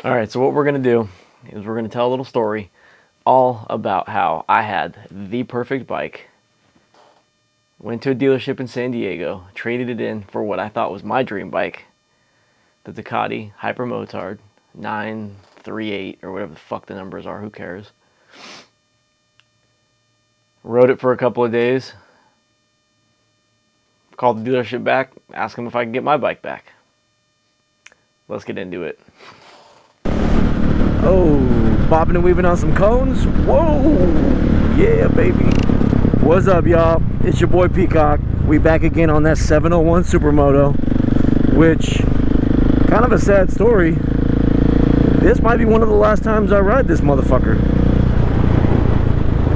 All right, so what we're going to do is we're going to tell a little story all about how I had the perfect bike, went to a dealership in San Diego, traded it in for what I thought was my dream bike, the Ducati Hypermotard 938 or whatever the fuck the numbers are, who cares. Rode it for a couple of days, called the dealership back, asked them if I could get my bike back. Let's get into it. Oh, bobbing and weaving on some cones. Whoa, yeah, baby. What's up, y'all? It's your boy Peacock. We back again on that 701 Supermoto, which, kind of a sad story. This might be one of the last times I ride this motherfucker.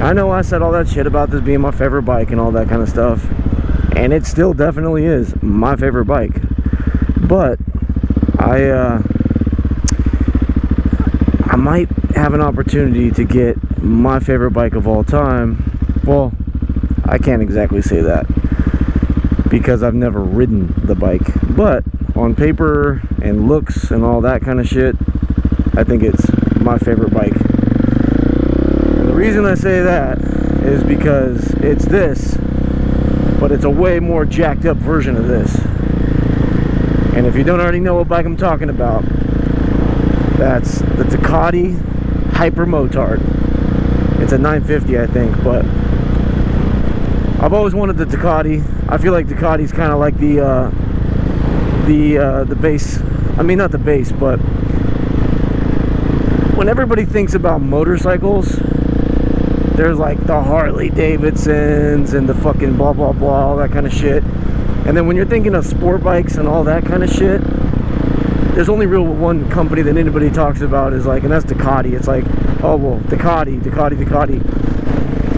I know I said all that shit about this being my favorite bike and all that kind of stuff, and it still definitely is my favorite bike. But I might have an opportunity to get my favorite bike of all time. Well, I can't exactly say that because I've never ridden the bike, but on paper and looks and all that kind of shit, I think it's my favorite bike. And the reason I say that is because it's this, but it's a way more jacked up version of this. And if you don't already know what bike I'm talking about, that's the Ducati Hypermotard. It's a 950, I think, but I've always wanted the Ducati. I feel like Ducati's kind of like the base. I mean, not the base, but when everybody thinks about motorcycles, there's like the Harley Davidsons and the fucking blah blah blah, all that kind of shit. And then when you're thinking of sport bikes and all that kind of shit, there's only real one company that anybody talks about is like, and that's Ducati. It's like, oh well, Ducati.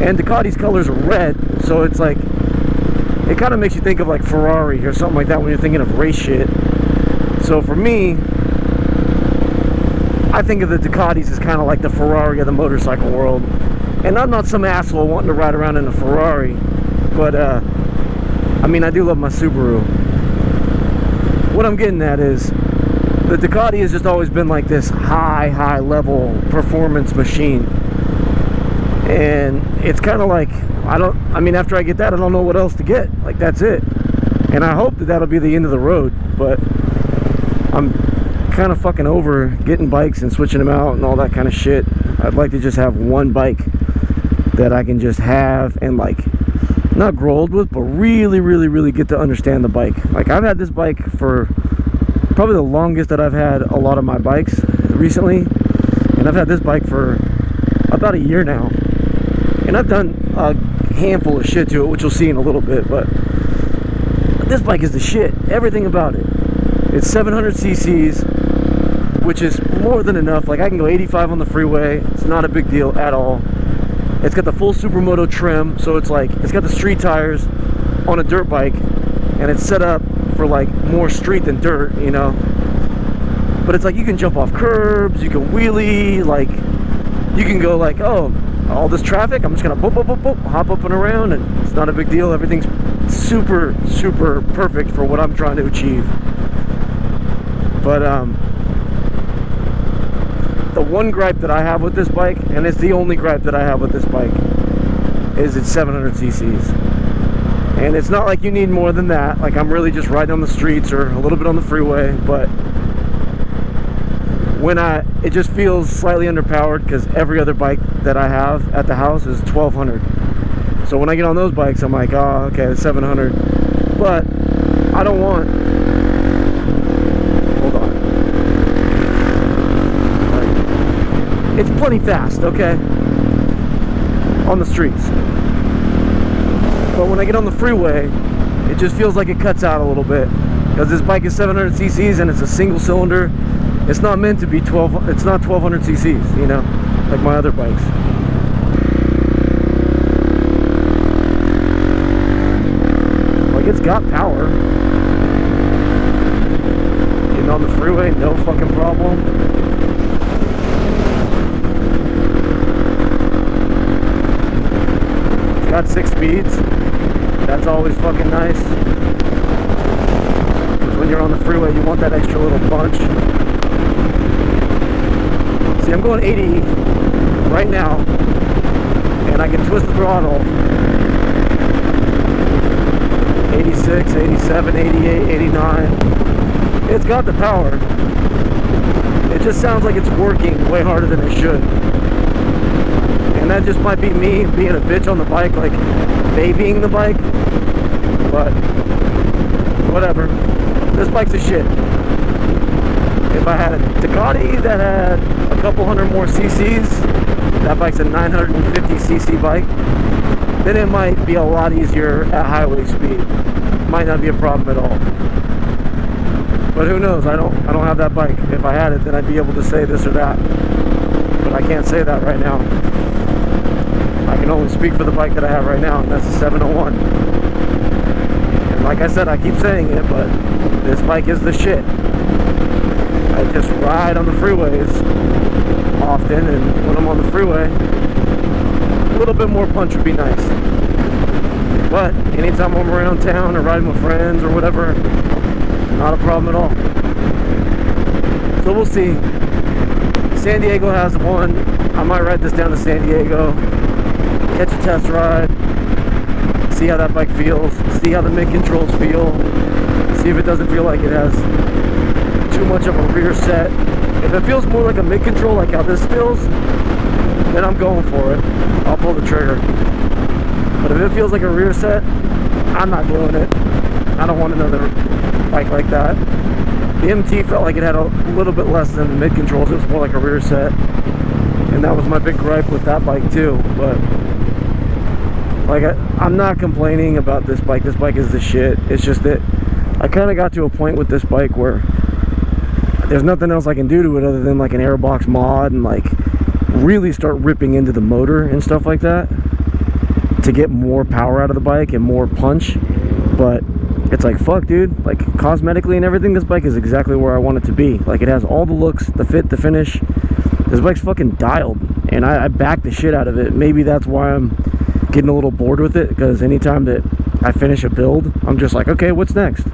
And Ducati's colors are red, so it's like, it kind of makes you think of like Ferrari or something like that when you're thinking of race shit. So for me, I think of the Ducatis as kind of like the Ferrari of the motorcycle world. And I'm not some asshole wanting to ride around in a Ferrari, but I mean, I do love my Subaru. What I'm getting at is, the Ducati has just always been like this high level performance machine. And it's kind of like, I mean, after I get that, I don't know what else to get. Like, that's it. And I hope that that'll be the end of the road, but I'm kind of fucking over getting bikes and switching them out and all that kind of shit. I'd like to just have one bike that I can just have and like, not grow old with, but really get to understand the bike. Like, I've had this bike for probably the longest that I've had a lot of my bikes recently, and I've had this bike for about a year now, and I've done a handful of shit to it, which you'll see in a little bit, but this bike is the shit. Everything about it. It's 700 cc's, which is more than enough. Like, I can go 85 on the freeway. It's not a big deal at all. It's got the full Supermoto trim, so it's like, it's got the street tires on a dirt bike, and it's set up for like more street than dirt, you know. But it's like, you can jump off curbs, you can wheelie, like, you can go like, oh, all this traffic, I'm just gonna boop, hop up and around, and it's not a big deal. Everything's super perfect for what I'm trying to achieve. But the one gripe that I have with this bike, and it's the only gripe that I have with this bike, is it's 700 cc's. And it's not like you need more than that. Like, I'm really just riding on the streets or a little bit on the freeway, but it just feels slightly underpowered because every other bike that I have at the house is 1200. So when I get on those bikes, I'm like, oh, okay, it's 700. But I don't want, hold on. Like, it's plenty fast, okay, on the streets. But when I get on the freeway, it just feels like it cuts out a little bit, because this bike is 700 cc's and it's a single cylinder. It's not meant to be it's not 1200 cc's, you know, like my other bikes. Like, it's got power. Getting on the freeway, no fucking problem. It's got 6 speeds. That's always fucking nice. Because when you're on the freeway, you want that extra little punch. See, I'm going 80 right now, and I can twist the throttle. 86, 87, 88, 89. It's got the power. It just sounds like it's working way harder than it should. And that just might be me being a bitch on the bike, like babying the bike. But whatever. This bike's a shit. If I had a Ducati that had a couple hundred more cc's, that bike's a 950cc bike, then it might be a lot easier at highway speed. Might not be a problem at all. But who knows? I don't have that bike. If I had it, then I'd be able to say this or that. But I can't say that right now. I can only speak for the bike that I have right now, and that's a 701. And like I said, I keep saying it, but this bike is the shit. I just ride on the freeways often, and when I'm on the freeway, a little bit more punch would be nice. But anytime I'm around town or riding with friends or whatever, not a problem at all. So we'll see. San Diego has one. I might ride this down to San Diego, catch a test ride, see how that bike feels, see how the mid controls feel, see if it doesn't feel like it has too much of a rear set. If it feels more like a mid control, like how this feels, then I'm going for it. I'll pull the trigger. But if it feels like a rear set, I'm not doing it. I don't want another bike like that. The MT felt like it had a little bit less than the mid controls. It was more like a rear set, and that was my big gripe with that bike too. But like, I'm not complaining about this bike. This bike is the shit. It's just that I kind of got to a point with this bike where there's nothing else I can do to it other than like an airbox mod and like really start ripping into the motor and stuff like that to get more power out of the bike and more punch. But it's like, fuck, dude, like cosmetically and everything, this bike is exactly where I want it to be. Like, it has all the looks, the fit, the finish. This bike's fucking dialed, and I back the shit out of it. Maybe that's why I'm getting a little bored with it, because anytime that I finish a build, I'm just like, okay, what's next?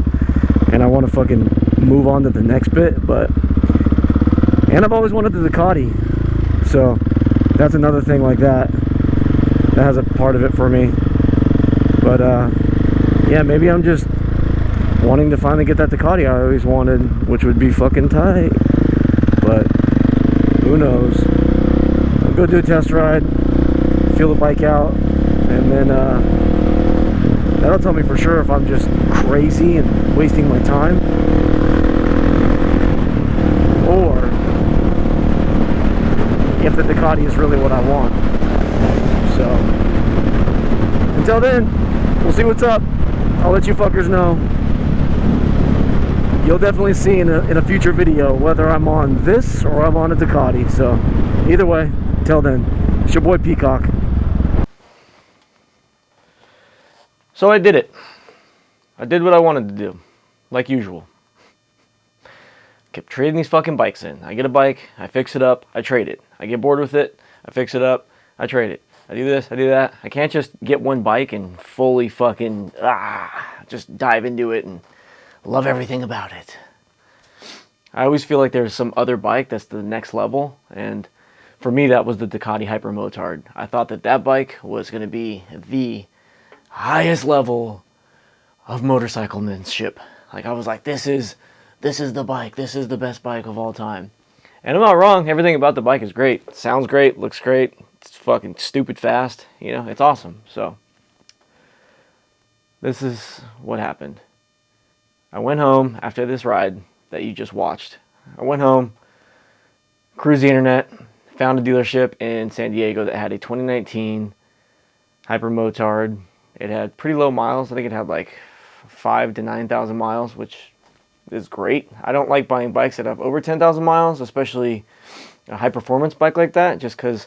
And I want to fucking move on to the next bit. And I've always wanted the Ducati, so that's another thing like that has a part of it for me. But yeah, maybe I'm just wanting to finally get that Ducati I always wanted, which would be fucking tight. But who knows? I'll go do a test ride, feel the bike out, and then that'll tell me for sure if I'm just crazy and wasting my time, or if the Ducati is really what I want. So until then, we'll see what's up. I'll let you fuckers know. You'll definitely see in a future video whether I'm on this or I'm on a Ducati. So either way, till then, it's your boy Peacock. So I did it. I did what I wanted to do, like usual. Kept trading these fucking bikes in. I get a bike, I fix it up, I trade it. I get bored with it, I fix it up, I trade it. I do this, I do that. I can't just get one bike and fully fucking just dive into it and love everything about it. I always feel like there's some other bike that's the next level, and for me that was the Ducati Hypermotard. I thought that bike was going to be the highest level of motorcyclemanship. Like, I was like, this is the bike. This is the best bike of all time. And I'm not wrong. Everything about the bike is great. It sounds great, looks great. It's fucking stupid fast. You know, it's awesome. So this is what happened. I went home after this ride that you just watched. I went home, cruised the internet, found a dealership in San Diego that had a 2019 Hypermotard. It had pretty low miles. I think it had like 5,000 to 9,000 miles, which is great. I don't like buying bikes that have over 10,000 miles, especially a high performance bike like that, just because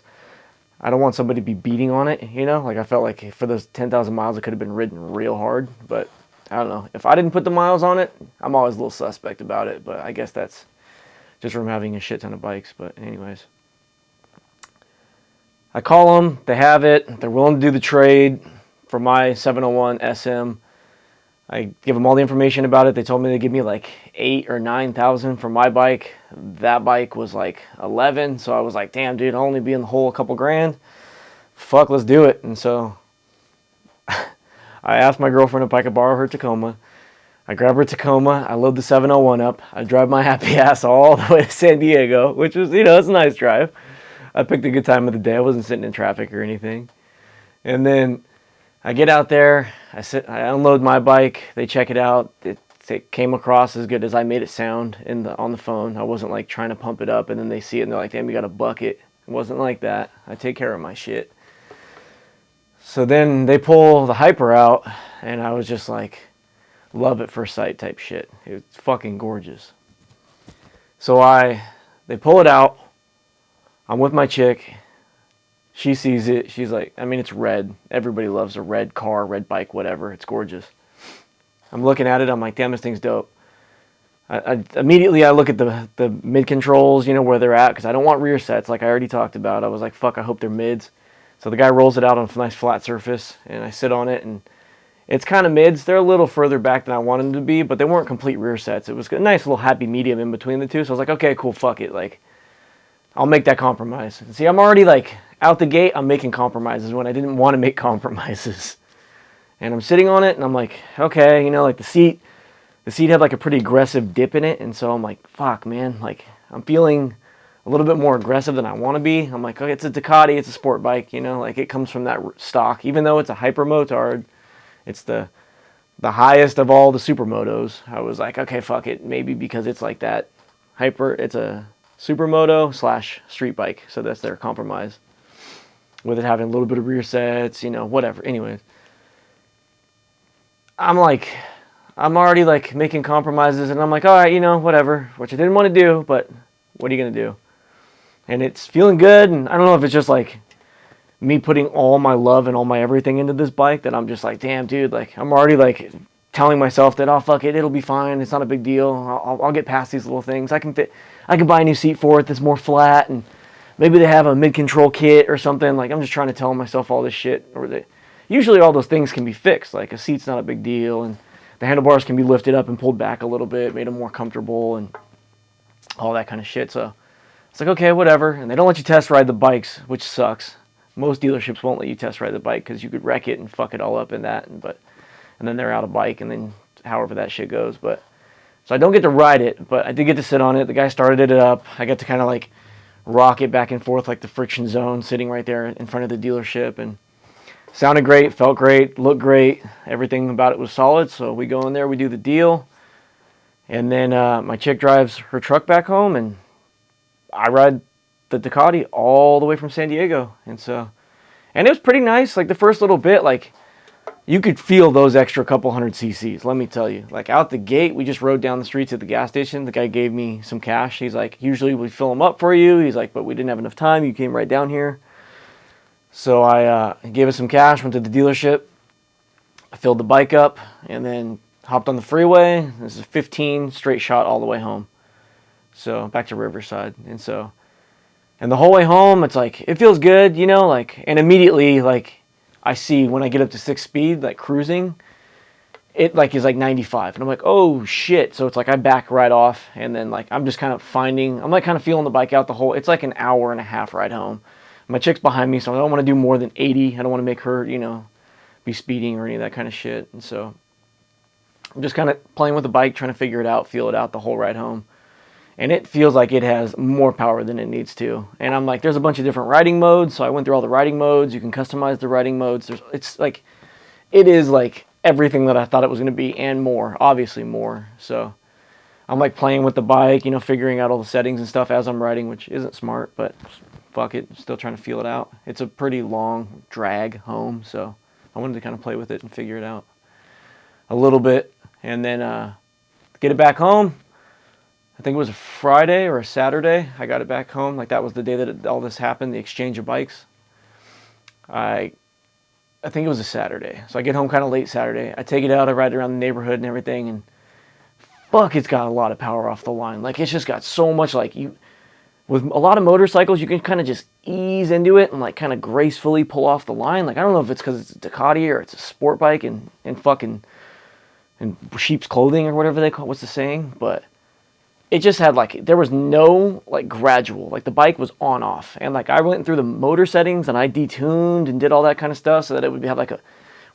I don't want somebody to be beating on it, you know? Like, I felt like for those 10,000 miles, it could have been ridden real hard, but I don't know. If I didn't put the miles on it, I'm always a little suspect about it, but I guess that's just from having a shit ton of bikes. But anyways, I call them, they have it, they're willing to do the trade for my 701 SM. I give them all the information about it. They told me they'd give me like 8,000 or 9,000 for my bike. That bike was like 11, so I was like, damn, dude, I'll only be in the hole a couple grand. Fuck, let's do it. And so I asked my girlfriend if I could borrow her Tacoma. I grab her Tacoma, I load the 701 up, I drive my happy ass all the way to San Diego, which was, it's a nice drive. I picked a good time of the day. I wasn't sitting in traffic or anything. And then I get out there, I unload my bike, they check it out. It came across as good as I made it sound on the phone. I wasn't like trying to pump it up and then they see it and they're like, damn, you got a bucket. It wasn't like that. I take care of my shit. So then they pull the Hyper out and I was just like, love at first sight type shit. It was fucking gorgeous. So they pull it out. I'm with my chick. She sees it. She's like, I mean, it's red. Everybody loves a red car, red bike, whatever. It's gorgeous. I'm looking at it. I'm like, damn, this thing's dope. Immediately I look at the mid controls, where they're at, because I don't want rear sets like I already talked about. I was like, fuck, I hope they're mids. So the guy rolls it out on a nice flat surface, and I sit on it, and it's kind of mids. They're a little further back than I wanted them to be, but they weren't complete rear sets. It was a nice little happy medium in between the two. So I was like, okay, cool, fuck it. Like, I'll make that compromise. And see, I'm already like out the gate, I'm making compromises when I didn't want to make compromises. And I'm sitting on it and I'm like, okay, like the seat had like a pretty aggressive dip in it. And so I'm like, fuck, man, like I'm feeling a little bit more aggressive than I want to be. I'm like, okay, it's a Ducati, it's a sport bike, like it comes from that stock. Even though it's a Hypermotard, it's the highest of all the supermotos. I was like, okay, fuck it. Maybe because it's like that it's a supermoto / street bike. So that's their compromise. With it having a little bit of rear sets, whatever. Anyways. I'm already like making compromises and I'm like, all right, whatever. Which I didn't want to do, but what are you going to do? And it's feeling good. And I don't know if it's just like me putting all my love and all my everything into this bike that I'm just like, damn, dude, like I'm already like telling myself that, oh, fuck it, it'll be fine. It's not a big deal. I'll get past these little things. I can buy a new seat for it that's more flat, and maybe they have a mid-control kit or something. Like I'm just trying to tell myself all this shit. Usually all those things can be fixed. Like a seat's not a big deal, and the handlebars can be lifted up and pulled back a little bit, made them more comfortable and all that kind of shit. So it's like, okay, whatever. And they don't let you test ride the bikes, which sucks. Most dealerships won't let you test ride the bike because you could wreck it and fuck it all up in that. And then they're out of bike, and then however that shit goes. But so I don't get to ride it, but I did get to sit on it. The guy started it up. I got to kind of like rock it back and forth like the friction zone, sitting right there in front of the dealership, and sounded great, felt great, looked great. Everything about it was solid. So we go in there, we do the deal, and then my chick drives her truck back home, and I ride the Ducati all the way from San Diego. And it was pretty nice. Like the first little bit, like you could feel those extra couple hundred cc's, let me tell you. Like out the gate, we just rode down the street to the gas station. The guy gave me some cash. He's like, usually we fill them up for you. He's like, but we didn't have enough time. You came right down here. So I gave us some cash, went to the dealership. I filled the bike up and then hopped on the freeway. This is 15 straight shot all the way home. So back to Riverside. And the whole way home, it's like, it feels good, like, and immediately, like, I see when I get up to 6 speed, like cruising, it like is like 95. And I'm like, oh shit. So it's like I back right off, and then like I'm just kind of feeling the bike out it's like an hour and a half ride home. My chick's behind me, so I don't want to do more than 80. I don't want to make her, be speeding or any of that kind of shit. And so I'm just kind of playing with the bike, trying to figure it out, feel it out the whole ride home. And it feels like it has more power than it needs to. And I'm like, there's a bunch of different riding modes. So I went through all the riding modes. You can customize the riding modes. It is like everything that I thought it was going to be and more, obviously more. So I'm like playing with the bike, figuring out all the settings and stuff as I'm riding, which isn't smart, but fuck it. Still trying to feel it out. It's a pretty long drag home. So I wanted to kind of play with it and figure it out a little bit. And then get it back home. I think it was a Friday or a Saturday. I got it back home. Like that was the day that all this happened, the exchange of bikes. I think it was a Saturday. So I get home kind of late Saturday. I take it out. I ride around the neighborhood and everything. And fuck, it's got a lot of power off the line. Like it's just got so much with a lot of motorcycles, you can kind of just ease into it and like kind of gracefully pull off the line. Like I don't know if it's because it's a Ducati or it's a sport bike and fucking in sheep's clothing or whatever they call it. What's the saying? But it just had like, there was no like gradual, like the bike was on off. And like I went through the motor settings and I detuned and did all that kind of stuff so that it would have like a,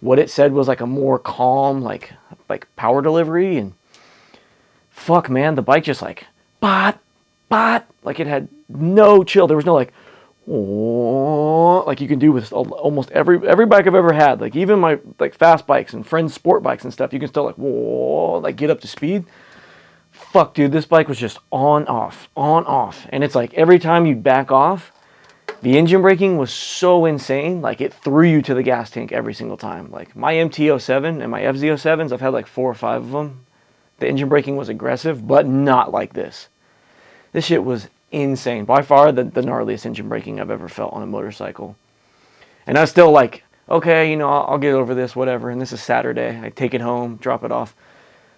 what it said was like a more calm, like power delivery. And fuck, man, the bike just like, bot, like it had no chill. There was no like, oh, like you can do with almost every bike I've ever had. Like even my like fast bikes and friends' sport bikes and stuff, you can still like, whoa, like get up to speed. Fuck, dude, this bike was just on, off. And it's like every time you back off, the engine braking was so insane. Like it threw you to the gas tank every single time. Like my MT-07 and my FZ-07s, I've had like 4 or 5 of them. The engine braking was aggressive, but not like this. This shit was insane. By far the gnarliest engine braking I've ever felt on a motorcycle. And I was still like, okay, you know, I'll get over this, whatever. And this is Saturday. I take it home, drop it off.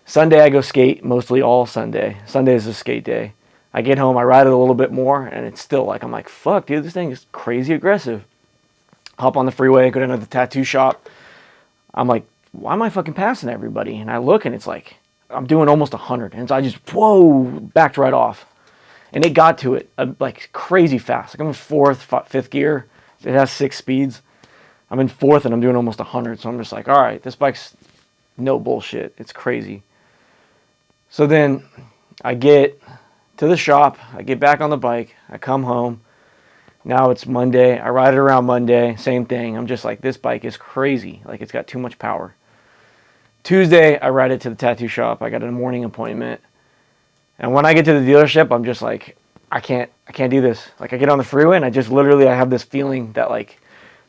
Sunday I go skate, mostly all Sunday. Sunday is a skate day. I get home, I ride it a little bit more, and it's still like, I'm like, fuck, dude, this thing is crazy aggressive. Hop on the freeway, go down to the tattoo shop. I'm like, why am I fucking passing everybody? And I look, and it's like, I'm doing almost 100. And so I just, whoa, backed right off. And it got to it, like, crazy fast. Like, I'm in 4th, 5th gear. It has 6 speeds. I'm in 4th, and I'm doing almost 100. So I'm just like, all right, this bike's no bullshit. It's crazy. So then I get to the shop, I get back on the bike, I come home. Now it's Monday, I ride it around Monday, same thing. I'm just like, this bike is crazy. Like it's got too much power. Tuesday, I ride it to the tattoo shop. I got a morning appointment. And when I get to the dealership, I'm just like, I can't do this. Like I get on the freeway and I have this feeling that like,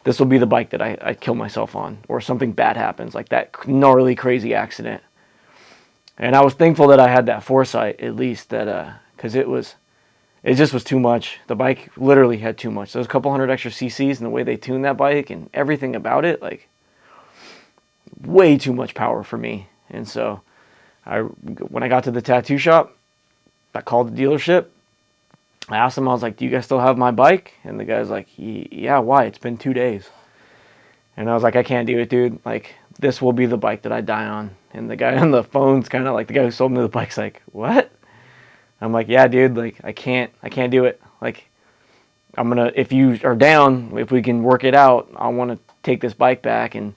this will be the bike that I kill myself on or something bad happens, like that gnarly, crazy accident. And I was thankful that I had that foresight, at least, that because it just was too much. The bike literally had too much. There was a couple hundred extra cc's, and the way they tuned that bike and everything about it, like, way too much power for me. And so, when I got to the tattoo shop, I called the dealership. I asked them, I was like, do you guys still have my bike? And the guy's like, yeah, why? It's been 2 days. And I was like, I can't do it, dude. Like, this will be the bike that I die on. And the guy on the phone's kind of like, the guy who sold me the bike's like, what? I'm like, yeah, dude, like, I can't do it. Like, if you are down, if we can work it out, I want to take this bike back. And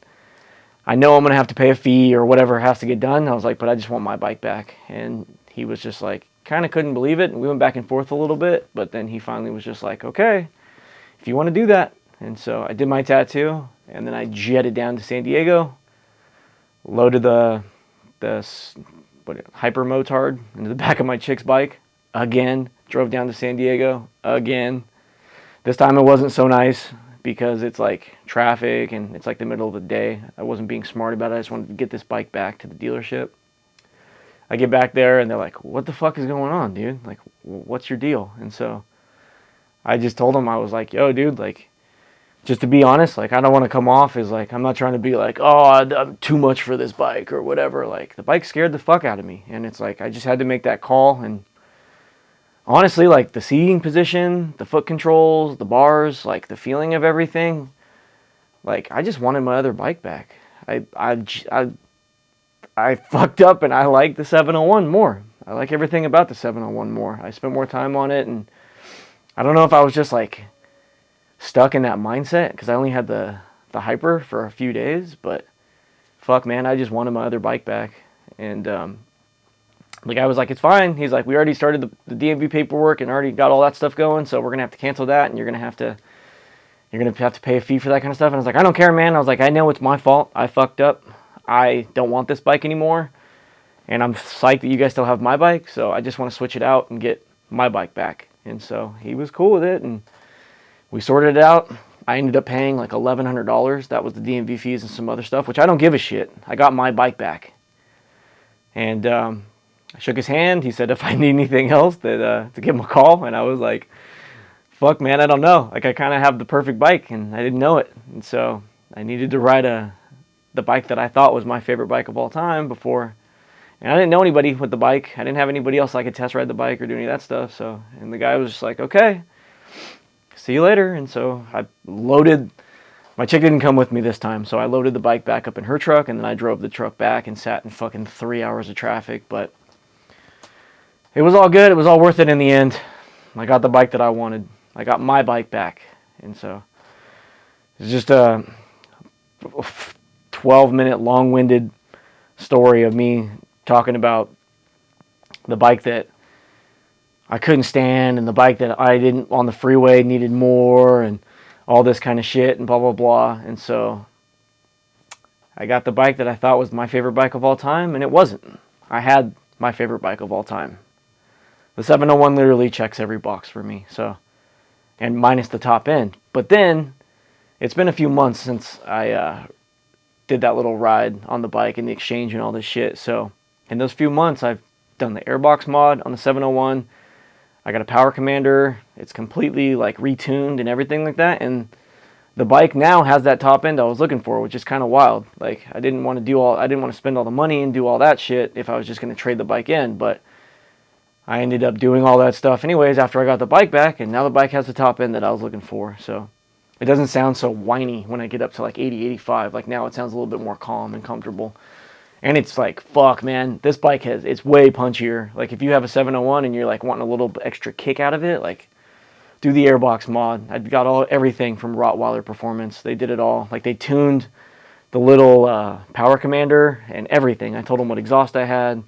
I know I'm going to have to pay a fee or whatever has to get done. I was like, but I just want my bike back. And he was just like, kind of couldn't believe it. And we went back and forth a little bit. But then he finally was just like, okay, if you want to do that. And so I did my tattoo. And then I jetted down to San Diego. Loaded the Hypermotard into the back of my chick's bike again. Drove down to San Diego again. This time it wasn't so nice because it's like traffic and it's like the middle of the day. I wasn't being smart about it. I just wanted to get this bike back to the dealership. I get back there and they're like, what the fuck is going on, dude? Like, what's your deal? And so I just told them, I was like, yo, dude, like, just to be honest, like, I don't want to come off as like, I'm not trying to be like, oh, I'm too much for this bike or whatever. Like, the bike scared the fuck out of me. And it's like, I just had to make that call. And honestly, like, the seating position, the foot controls, the bars, like, the feeling of everything, like, I just wanted my other bike back. I fucked up and I like the 701 more. I like everything about the 701 more. I spent more time on it. And I don't know if I was just like stuck in that mindset because I only had the Hyper for a few days, but fuck, man, I just wanted my other bike back. And the guy was like, it's fine. He's like, we already started the DMV paperwork and already got all that stuff going, so we're gonna have to cancel that, and you're gonna have to pay a fee for that kind of stuff. And I was like, I don't care, man. I was like, I know it's my fault. I fucked up. I don't want this bike anymore, and I'm psyched that you guys still have my bike, so I just want to switch it out and get my bike back. And so he was cool with it, and we sorted it out. I ended up paying like $1,100. That was the DMV fees and some other stuff, which I don't give a shit. I got my bike back. And I shook his hand. He said if I need anything else, that to give him a call. And I was like, fuck, man, I don't know. Like, I kind of have the perfect bike, and I didn't know it. And so I needed to ride the bike that I thought was my favorite bike of all time before. And I didn't know anybody with the bike. I didn't have anybody else I could test ride the bike or do any of that stuff. So, and the guy was just like, okay, see you later. And so I loaded My chick didn't come with me this time, so I loaded the bike back up in her truck, and then I drove the truck back and sat in fucking 3 hours of traffic. But it was all good. It was all worth it in the end. I got the bike that I wanted. I got my bike back. And so it's just a 12-minute long-winded story of me talking about the bike that I couldn't stand, and the bike that I didn't on the freeway needed more, and all this kind of shit, and blah blah blah. And so I got the bike that I thought was my favorite bike of all time, and it wasn't. I had my favorite bike of all time. The 701 literally checks every box for me, so, and minus the top end. But then it's been a few months since I did that little ride on the bike and the exchange and all this shit. So in those few months, I've done the airbox mod on the 701. I got a power commander. It's completely like retuned and everything like that. And the bike now has that top end I was looking for, which is kind of wild. Like I didn't want to spend all the money and do all that shit if I was just going to trade the bike in. But I ended up doing all that stuff anyways after I got the bike back. And now the bike has the top end that I was looking for. So it doesn't sound so whiny when I get up to like 80, 85. Like now it sounds a little bit more calm and comfortable. And it's like, fuck, man, this bike it's way punchier. Like, if you have a 701 and you're, like, wanting a little extra kick out of it, like, do the airbox mod. I got everything from Rottweiler Performance. They did it all. Like, they tuned the little power commander and everything. I told them what exhaust I had.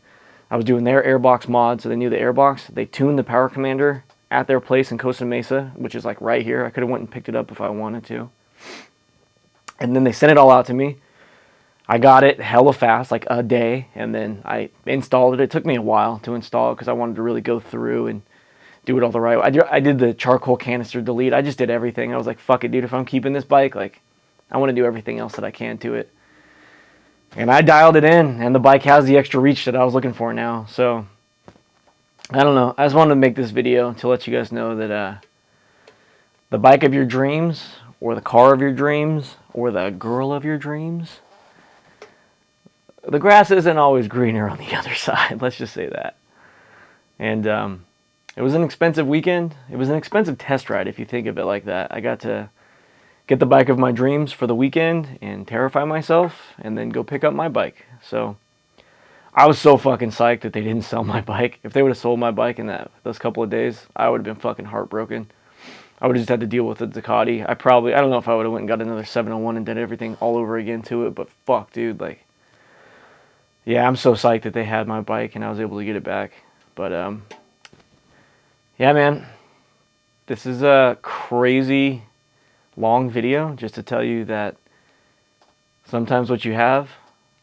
I was doing their airbox mod, so they knew the airbox. They tuned the power commander at their place in Costa Mesa, which is, like, right here. I could have went and picked it up if I wanted to. And then they sent it all out to me. I got it hella fast, like a day, and then I installed it. It took me a while to install it because I wanted to really go through and do it all the right way. I did the charcoal canister delete. I just did everything. I was like, fuck it, dude. If I'm keeping this bike, like, I want to do everything else that I can to it. And I dialed it in, and the bike has the extra reach that I was looking for now. So, I don't know. I just wanted to make this video to let you guys know that the bike of your dreams, or the car of your dreams, or the girl of your dreams, the grass isn't always greener on the other side. Let's just say that. And it was an expensive weekend. It was an expensive test ride if you think of it like that. I got to get the bike of my dreams for the weekend and terrify myself and then go pick up my bike. So I was so fucking psyched that they didn't sell my bike. If they would have sold my bike in those couple of days, I would have been fucking heartbroken. I would have just had to deal with the Ducati. I don't know if I would have went and got another 701 and did everything all over again to it, but fuck, dude, like, yeah, I'm so psyched that they had my bike and I was able to get it back. But, yeah, man, this is a crazy long video just to tell you that sometimes what you have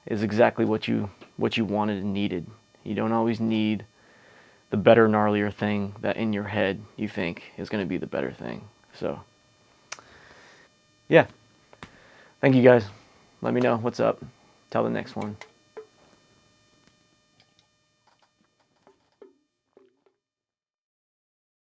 is exactly what you wanted and needed. You don't always need the better, gnarlier thing that in your head you think is going to be the better thing. So, yeah. Thank you, guys. Let me know what's up. Till the next one.